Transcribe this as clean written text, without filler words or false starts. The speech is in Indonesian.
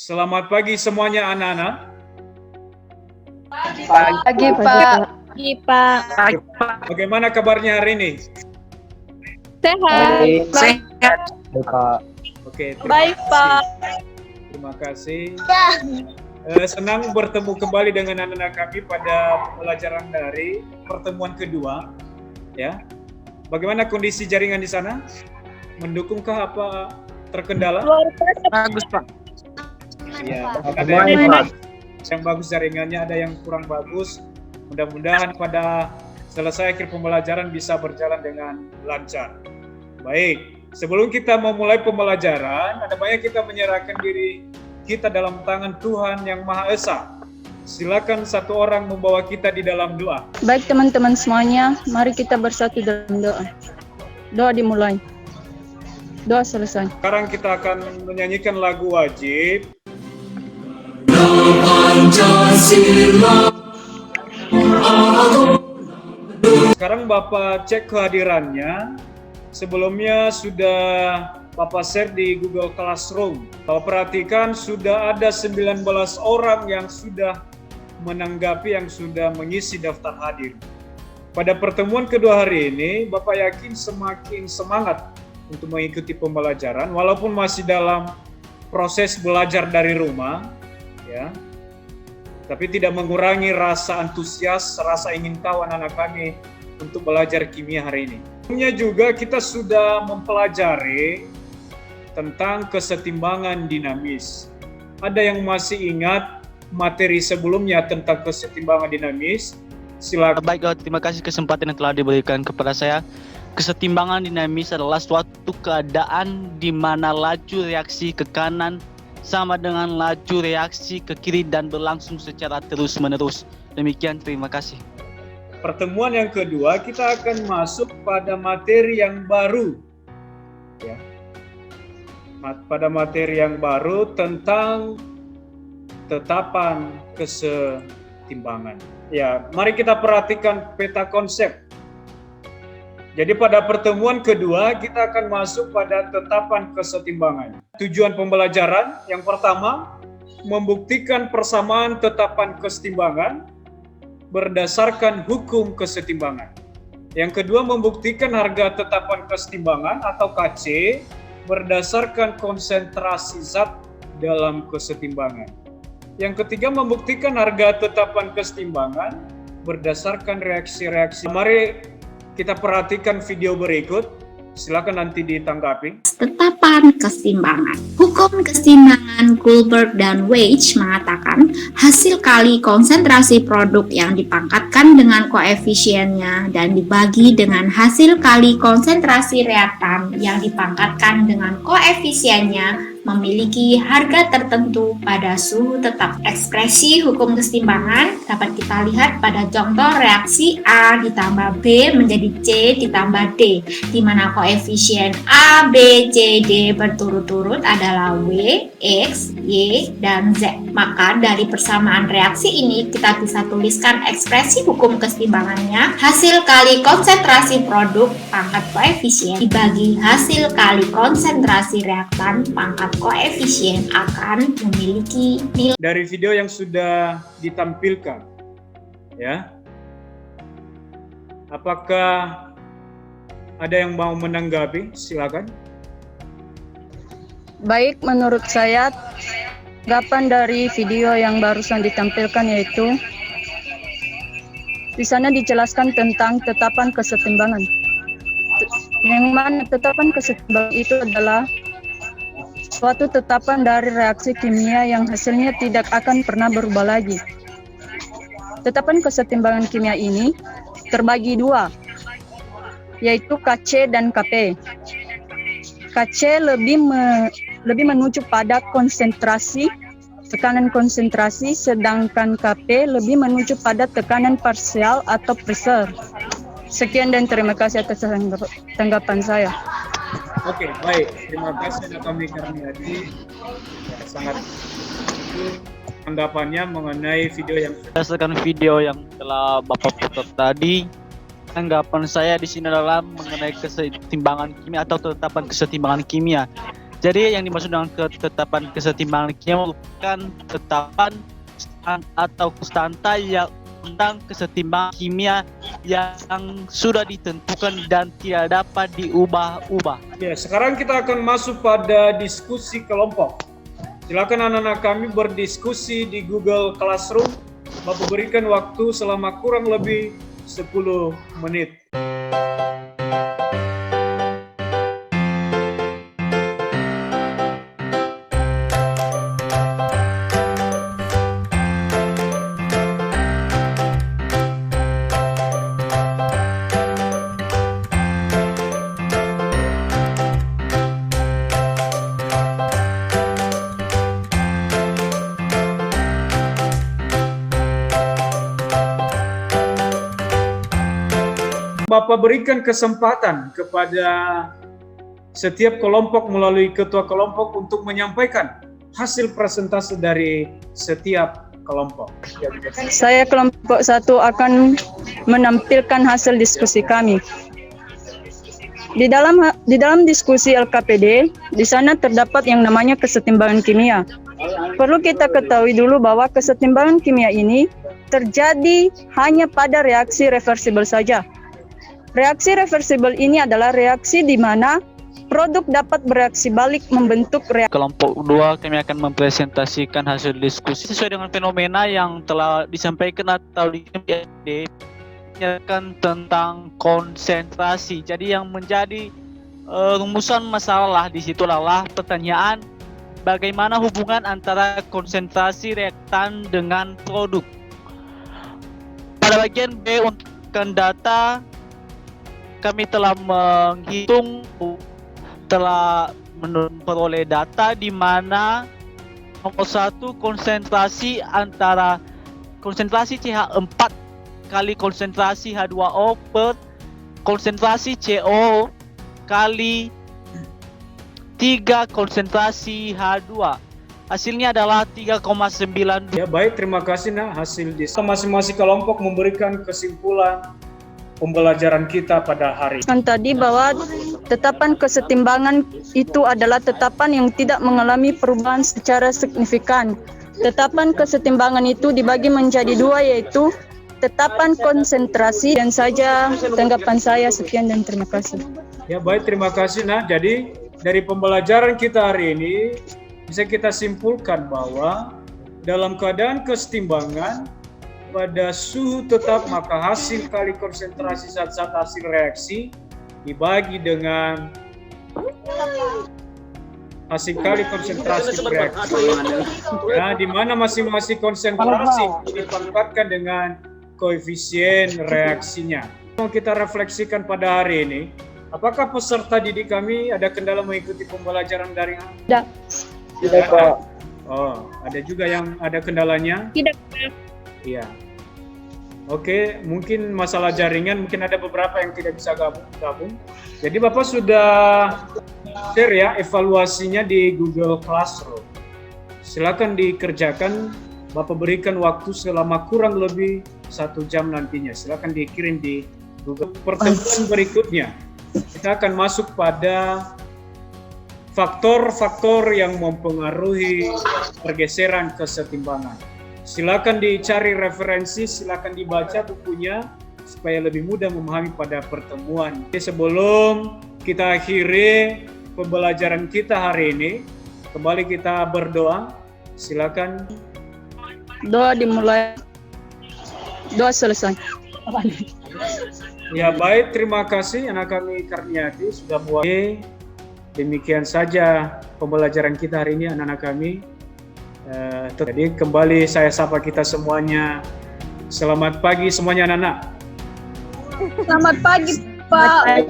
Selamat pagi semuanya anak-anak. Pagi, Pak. Pagi, Pak. Bagaimana kabarnya hari ini? Sehat. Sehat, Pak. Oke, Baik, Pak. Terima kasih. Senang bertemu kembali dengan anak-anak kami pada pembelajaran dari pertemuan kedua. Ya, bagaimana kondisi jaringan di sana? Mendukungkah apa terkendala? Luar biasa. Bagus, Pak. Ya, ada yang bagus jaringannya, ada yang kurang bagus. Mudah-mudahan pada selesai akhir pembelajaran bisa berjalan dengan lancar. Baik, sebelum kita memulai pembelajaran, ada banyak kita menyerahkan diri kita dalam tangan Tuhan yang Maha Esa. Silakan satu orang membawa kita di dalam doa. Baik teman-teman semuanya, mari kita bersatu dalam doa. Doa dimulai. Doa selesai. Sekarang kita akan menyanyikan lagu wajib. Sekarang Bapak cek kehadirannya. Sebelumnya sudah Bapak share di Google Classroom. Bapak perhatikan sudah ada 19 orang yang sudah menanggapi, yang sudah mengisi daftar hadir. Pada pertemuan kedua hari ini, Bapak yakin semakin semangat untuk mengikuti pembelajaran, walaupun masih dalam proses belajar dari rumah, ya. Tapi tidak mengurangi rasa antusias, rasa ingin tahu anak-anak kami untuk belajar kimia hari ini. Sebelumnya juga kita sudah mempelajari tentang kesetimbangan dinamis. Ada yang masih ingat materi sebelumnya tentang kesetimbangan dinamis? Silakan. Baik, terima kasih kesempatan yang telah diberikan kepada saya. Kesetimbangan dinamis adalah suatu keadaan di mana laju reaksi ke kanan sama dengan laju reaksi ke kiri dan berlangsung secara terus-menerus. Demikian, terima kasih. Pertemuan yang kedua kita akan masuk pada materi yang baru. Ya. Pada materi yang baru tentang tetapan kesetimbangan. Ya, mari kita perhatikan peta konsep. Jadi pada pertemuan kedua kita akan masuk pada tetapan kesetimbangan. Tujuan pembelajaran yang pertama, membuktikan persamaan tetapan kesetimbangan berdasarkan hukum kesetimbangan. Yang kedua, membuktikan harga tetapan kesetimbangan atau KC berdasarkan konsentrasi zat dalam kesetimbangan. Yang ketiga, membuktikan harga tetapan kesetimbangan berdasarkan reaksi-reaksi. Mari kita perhatikan video berikut. Silakan nanti ditanggapi. Tetapan kesetimbangan. Hukum kesetimbangan Goldberg dan Weich mengatakan hasil kali konsentrasi produk yang dipangkatkan dengan koefisiennya dan dibagi dengan hasil kali konsentrasi reaktan yang dipangkatkan dengan koefisiennya memiliki harga tertentu pada suhu tetap. Ekspresi hukum kesetimbangan dapat kita lihat pada contoh reaksi A ditambah B menjadi C ditambah D, di mana koefisien A, B, C, D berturut-turut adalah W, X, Y, dan Z. Maka dari persamaan reaksi ini kita bisa tuliskan ekspresi hukum kesetimbangannya hasil kali konsentrasi produk pangkat koefisien dibagi hasil kali konsentrasi reaktan pangkat koefisien akan memiliki nilai. Dari video yang sudah ditampilkan, ya, apakah ada yang mau menanggapi? Silakan. Baik, menurut saya, tanggapan dari video yang barusan ditampilkan yaitu di sana dijelaskan tentang tetapan kesetimbangan. Yang mana tetapan kesetimbangan itu adalah suatu tetapan dari reaksi kimia yang hasilnya tidak akan pernah berubah lagi. Tetapan kesetimbangan kimia ini terbagi dua, yaitu Kc dan Kp. Kc lebih menuju pada konsentrasi, tekanan konsentrasi, sedangkan Kp lebih menuju pada tekanan parsial atau pressure. Sekian dan terima kasih atas tanggapan saya. Oke, baik. Terima kasih Dr. Karniadi. Sangat tanggapannya mengenai video yang Berdasarkan video yang telah Bapak putar tadi, tanggapan saya di sini adalah mengenai kesetimbangan kimia atau tetapan kesetimbangan kimia. Jadi yang dimaksud dengan ketetapan kesetimbangan kimia merupakan ketetapan atau konstanta yang tentang kesetimbangan kimia yang sudah ditentukan dan tidak dapat diubah-ubah. Ya, sekarang kita akan masuk pada diskusi kelompok. Silakan anak-anak kami berdiskusi di Google Classroom. Bapak berikan waktu selama kurang lebih 10 menit. Bapak berikan kesempatan kepada setiap kelompok melalui ketua kelompok untuk menyampaikan hasil presentasi dari setiap kelompok. Saya kelompok 1 akan menampilkan hasil diskusi kami. Di dalam diskusi LKPD, di sana terdapat yang namanya kesetimbangan kimia. Perlu kita ketahui dulu bahwa kesetimbangan kimia ini terjadi hanya pada reaksi reversibel saja. Reaksi reversibel ini adalah reaksi di mana produk dapat bereaksi balik membentuk reaksi. Kelompok 2 kami akan mempresentasikan hasil diskusi sesuai dengan fenomena yang telah disampaikan atau dijelaskan tentang konsentrasi. Jadi yang menjadi rumusan masalah di situ adalah pertanyaan bagaimana hubungan antara konsentrasi reaktan dengan produk. Pada bagian B untuk data kami telah memperoleh data di mana nomor 1 konsentrasi antara konsentrasi CH4 kali konsentrasi H2O per konsentrasi CO kali 3 konsentrasi H2. Hasilnya adalah 3,92. Ya baik, terima kasih nak hasil diskusi. Masing-masing kelompok memberikan kesimpulan pembelajaran kita pada hari ini. Tadi bahwa tetapan kesetimbangan itu adalah tetapan yang tidak mengalami perubahan secara signifikan. Tetapan kesetimbangan itu dibagi menjadi 2, yaitu tetapan konsentrasi. Dan saja tanggapan saya, sekian dan terima kasih. Ya baik, terima kasih nak. Jadi dari pembelajaran kita hari ini bisa kita simpulkan bahwa dalam keadaan kesetimbangan pada suhu tetap, maka hasil kali konsentrasi zat-zat hasil reaksi dibagi dengan hasil kali konsentrasi reaksi. Nah, di mana masing-masing konsentrasi dipangkatkan dengan koefisien reaksinya. Kita refleksikan pada hari ini, apakah peserta didik kami ada kendala mengikuti pembelajaran daring? Tidak, Pak. Oh, ada juga yang ada kendalanya? Tidak. Iya. Oke, mungkin masalah jaringan, mungkin ada beberapa yang tidak bisa gabung. Jadi Bapak sudah share ya evaluasinya di Google Classroom. Silakan dikerjakan, Bapak berikan waktu selama kurang lebih 1 jam nantinya. Silakan dikirim di Google. Pertemuan berikutnya, kita akan masuk pada faktor-faktor yang mempengaruhi pergeseran kesetimbangan. Silakan dicari referensi, silakan dibaca bukunya supaya lebih mudah memahami pada pertemuan. Sebelum kita akhiri pembelajaran kita hari ini, kembali kita berdoa. Silakan. Doa dimulai. Doa selesai. Ya baik, terima kasih anak kami Karniati sudah mewakili. Demikian saja pembelajaran kita hari ini anak-anak kami. Jadi kembali saya sapa kita semuanya. Selamat pagi semuanya anak-anak. Selamat pagi, Pak.